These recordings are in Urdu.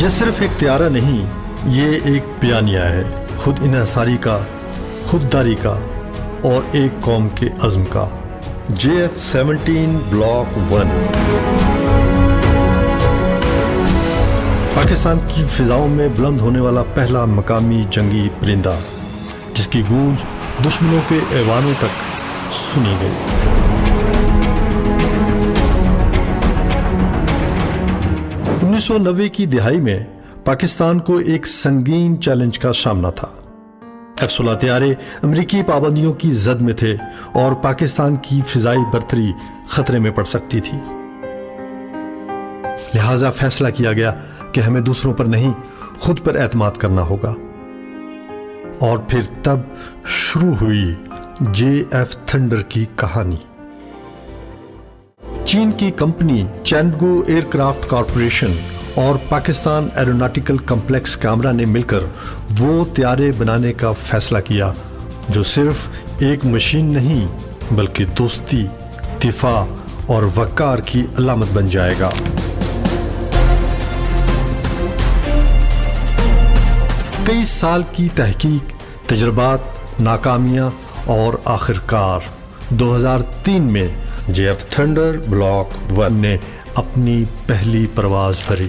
یہ صرف ایک طیارہ نہیں، یہ ایک بیانیہ ہے، خود انحصاری کا، خودداری کا اور ایک قوم کے عزم کا۔ JF-17 بلاک 1 پاکستان کی فضاؤں میں بلند ہونے والا پہلا مقامی جنگی پرندہ، جس کی گونج دشمنوں کے ایوانوں تک سنی گئی۔ 1990 کی دہائی میں پاکستان کو ایک سنگین چیلنج کا سامنا تھا۔ F-16 طیارے امریکی پابندیوں کی زد میں تھے اور پاکستان کی فضائی برتری خطرے میں پڑ سکتی تھی۔ لہٰذا فیصلہ کیا گیا کہ ہمیں دوسروں پر نہیں، خود پر اعتماد کرنا ہوگا۔ اور پھر تب شروع ہوئی JF تھنڈر کی کہانی۔ چین کی کمپنی چینڈگو ایئر کرافٹ کارپوریشن اور پاکستان ایروناٹیکل کمپلیکس کامرا نے مل کر وہ طیارے بنانے کا فیصلہ کیا جو صرف ایک مشین نہیں بلکہ دوستی، دفاع اور وقار کی علامت بن جائے گا۔ کئی سال کی تحقیق، تجربات، ناکامیاں اور آخرکار 2003 میں JF تھنڈر بلاک 1 نے اپنی پہلی پرواز بھری۔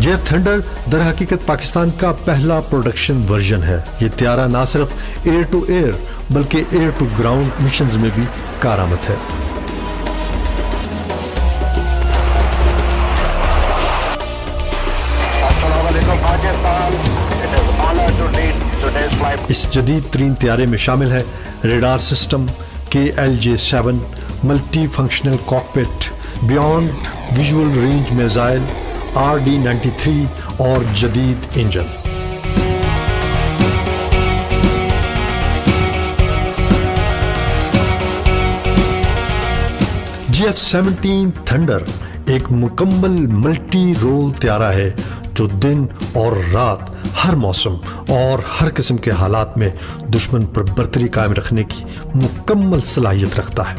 JF تھنڈر در حقیقت پاکستان کا پہلا پروڈکشن ورژن ہے۔ یہ طیارہ نہ صرف ایئر ٹو ایئر بلکہ ایئر ٹو گراؤنڈ مشنز میں بھی کارآمد ہے۔ اس جدید ترین طیارے میں شامل ہے radar system KLJ-7، multi functional cockpit, beyond visual range missile RD-93 اور جدید انجن۔ JF-17 تھنڈر ایک مکمل ملٹی رول طیارہ ہے جو دن اور رات، ہر موسم اور ہر قسم کے حالات میں دشمن پر برتری قائم رکھنے کی مکمل صلاحیت رکھتا ہے۔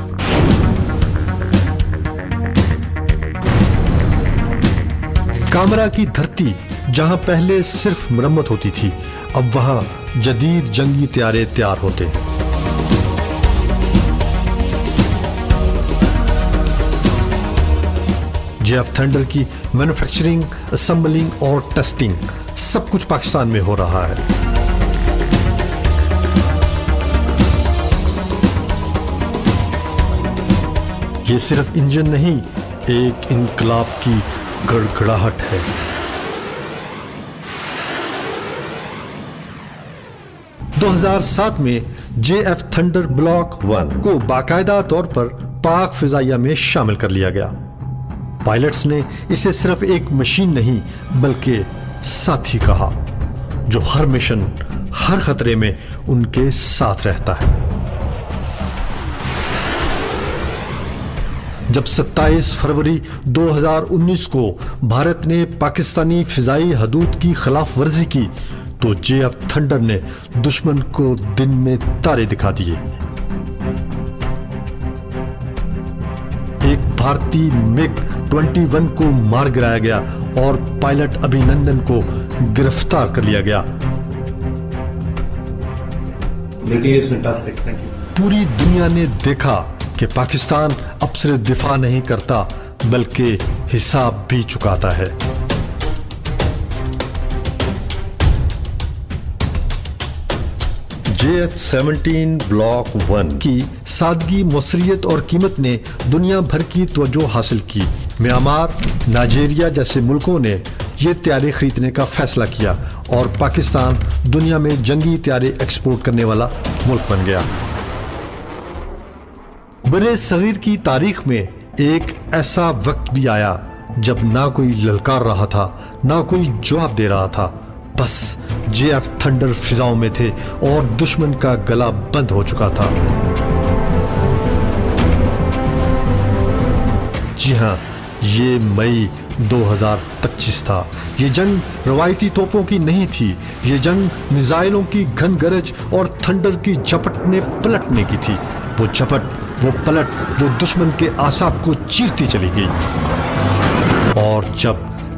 کامرا کی دھرتی جہاں پہلے صرف مرمت ہوتی تھی، اب وہاں جدید جنگی طیارے تیار ہوتے ہیں۔ JF تھنڈر کی مینوفیکچرنگ، اسمبلنگ اور ٹیسٹنگ سب کچھ پاکستان میں ہو رہا ہے۔ یہ صرف انجن نہیں، ایک انقلاب کی گڑگڑاہٹ ہے۔ دو 2007 میں JF تھنڈر بلاک 1 کو باقاعدہ طور پر پاک فضائیہ میں شامل کر لیا گیا۔ پائلٹس نے اسے صرف ایک مشین نہیں بلکہ ساتھی کہا، جو ہر مشن، ہر خطرے میں ان کے ساتھ رہتا ہے۔ جب 27 فروری 2019 کو بھارت نے پاکستانی فضائی حدود کی خلاف ورزی کی تو JF تھنڈر نے دشمن کو دن میں تارے دکھا دیے۔ ایک بھارتی MiG-21 کو مار گرایا گیا اور پائلٹ ابھینندن کو گرفتار کر لیا گیا۔ پوری دنیا نے دیکھا کہ پاکستان اب صرف دفاع نہیں کرتا بلکہ حساب بھی چکاتا ہے۔ JF-17 بلاک 1 کی سادگی، موثریت اور قیمت نے دنیا بھر کی توجہ حاصل کی۔ میانمار، نائجیریا جیسے ملکوں نے یہ طیارے خریدنے کا فیصلہ کیا اور پاکستان دنیا میں جنگی طیارے ایکسپورٹ کرنے والا ملک بن گیا۔ برے صغیر کی تاریخ میں ایک ایسا وقت بھی آیا جب نہ کوئی للکار رہا تھا، نہ کوئی جواب دے رہا تھا، بس JF تھنڈر فضاؤں میں تھے اور دشمن کا گلا بند ہو چکا تھا۔ جی ہاں، یہ مئی 2025 تھا۔ یہ جنگ روایتی توپوں کی نہیں تھی، یہ جنگ میزائلوں کی گھن گرج اور تھنڈر کی جھپٹنے پلٹنے کی تھی۔ وہ جھپٹ، وہ پلٹ جو دشمن کے اعصاب کو چیرتی چلی گئی۔ اور جب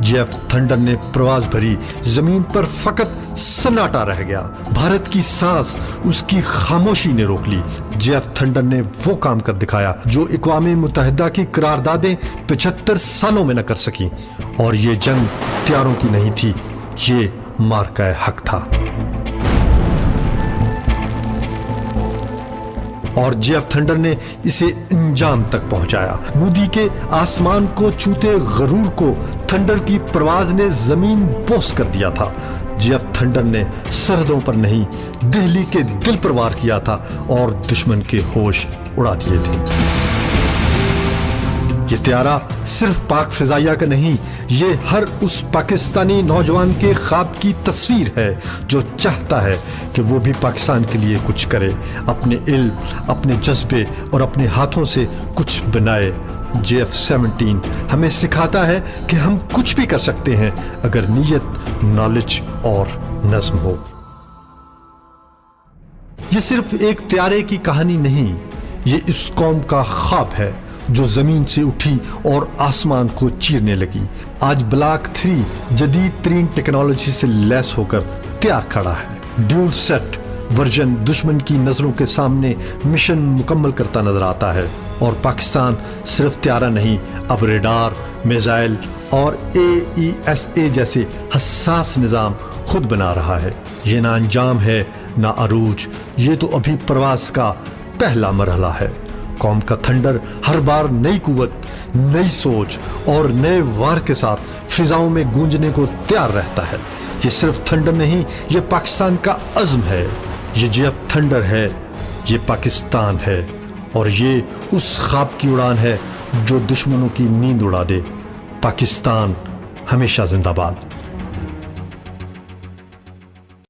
JF تھنڈر نے پرواز بھری، زمین پر فقط سناٹا رہ گیا۔ بھارت کی سانس اس کی خاموشی نے روک لی۔ JF تھنڈر نے وہ کام کر دکھایا جو اقوام متحدہ کی قراردادیں 75 سالوں میں نہ کر سکیں۔ اور یہ جنگ ہتھیاروں کی نہیں تھی، یہ مارکہ حق تھا۔ اور JF تھنڈر نے اسے انجام تک پہنچایا۔ مودی کے آسمان کو چھوتے غرور کو تھنڈر کی پرواز نے زمین بوس کر دیا تھا۔ JF تھنڈر نے سرحدوں پر نہیں، دہلی کے دل پر وار کیا تھا اور دشمن کے ہوش اڑا دیے تھے۔ یہ طیارہ صرف پاک فضائیہ کا نہیں، یہ ہر اس پاکستانی نوجوان کے خواب کی تصویر ہے جو چاہتا ہے کہ وہ بھی پاکستان کے لیے کچھ کرے، اپنے علم، اپنے جذبے اور اپنے ہاتھوں سے کچھ بنائے۔ JF-17 ہمیں سکھاتا ہے کہ ہم کچھ بھی کر سکتے ہیں اگر نیت، نالج اور نظم ہو۔ یہ صرف ایک طیارے کی کہانی نہیں، یہ اس قوم کا خواب ہے جو زمین سے اٹھی اور آسمان کو چیرنے لگی۔ آج بلاک 3 جدید ترین ٹیکنالوجی سے لیس ہو کر تیار کھڑا ہے۔ ڈیول سیٹ ورژن دشمن کی نظروں کے سامنے مشن مکمل کرتا نظر آتا ہے۔ اور پاکستان صرف طیارہ نہیں، اب ریڈار، میزائل اور AESA جیسے حساس نظام خود بنا رہا ہے۔ یہ نہ انجام ہے نہ عروج، یہ تو ابھی پرواز کا پہلا مرحلہ ہے۔ قوم کا تھنڈر ہر بار نئی قوت، نئی سوچ اور نئے وار کے ساتھ فضاؤں میں گونجنے کو تیار رہتا ہے۔ یہ صرف تھنڈر نہیں، یہ پاکستان کا عزم ہے۔ یہ JF تھنڈر ہے، یہ پاکستان ہے، اور یہ اس خواب کی اڑان ہے جو دشمنوں کی نیند اڑا دے۔ پاکستان ہمیشہ زندہ باد۔